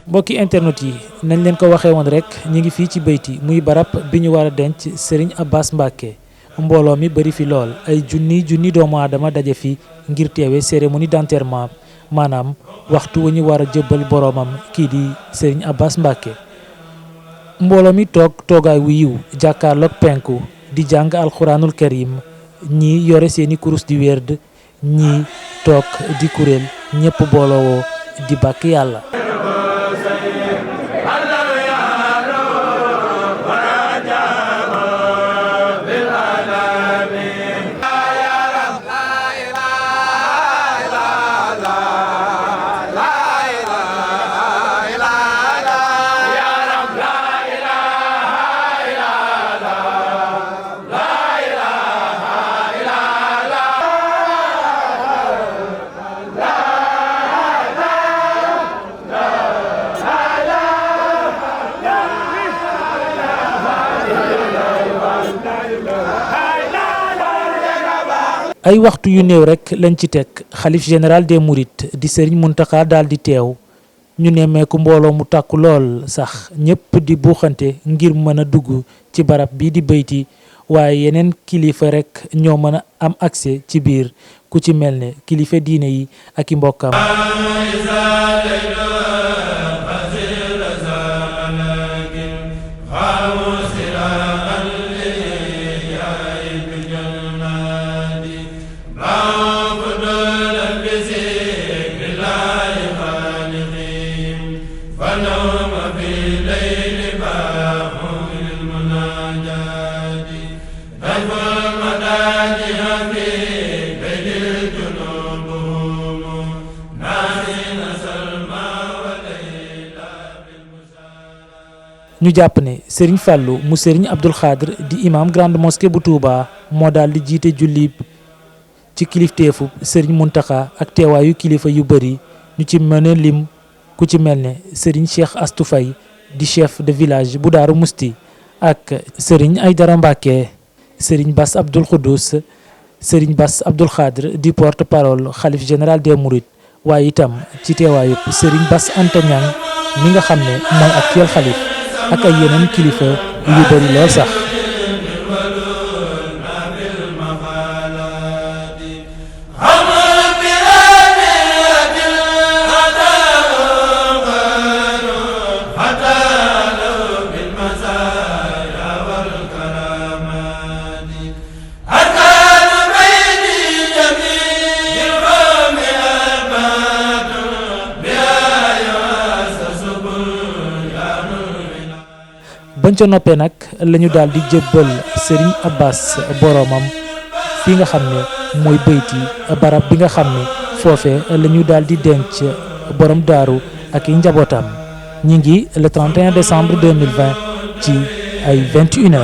mbokki internet yi nañ leen ko waxee woon rek ñi ngi fii ci Beyti muy barab bi ñu war a denc Serigne Abass Mbacké mbooloo mi bari fi lool ay junni doomu aadama daje fi ngir teewe cérémonie d'enterrement maanaam waxtu wu ñu war a jëbbal boroomam kii di Serigne Abass Mbacké mbooloo mi toog toogaay wu yiw jàkkaarloog penku di jàng alxuraanul karim ñii yore seeni kurus di werd ñii toog di kuréel ñépp boolowoo di bàkk yàlla. ay waxtu yu néew rek lañ ci teg xalif général des mourides di Serigne Mountakha daal di teew ñu nemmeeku mbooloo mu tàkku lool sax ñépp di buuxante ngir mën a dugg ci barab bi di Beyti waaye yeneen kilifa rek ñoo mën a am accès ci biir ku ci mel ne kilifa diine yi ak i mbokkam. ñu jàpp ne Serigne Fallou mu Serigne Abdoul Khadr di imam grande mosquée bu Touba moo daal di jiite julli ci kilifteefu Serigne Mountakha ak teewaayu kilifa yu bari ñu ci mën a lim ku ci mel ne Serigne Cheikh Astou Faye di chef de village bu Daaru Musti ak Serigne Aïdara Mbacké Serigne Bass Abdoul Khoudous Serigne Bass Abdoul Khadr di porte-parole xalif général des mourides waaye itam ci teewaayu Serigne Bass Anta Niang mi nga xam ne mooy actuel xalif ak ay yeneen kilifa yu bari lool sax. bañ ca noppee nag lañu daal di jébbal Serigne Abass boroomam fi nga xam ne mooy Beyti barab bi nga xam ne foofe la ñu daal di denc borom daaru ak i njabootam ñi ngi le 31 décembre 2020 ci ay 21h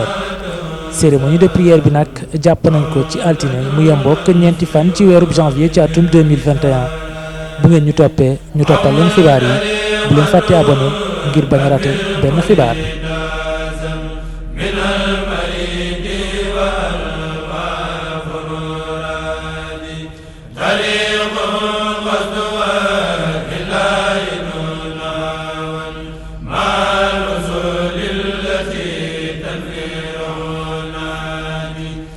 cérémonie de prière bi nag jàpp nañ ko ci altine mu yembook ñeenti fan ci weerub janvier ci atum 2021 bu ngeen ñu toppee ñu toppal leen xibaar yi bu leen fàtte abonné ngir bañ a raté benn xibaar. التي تنفي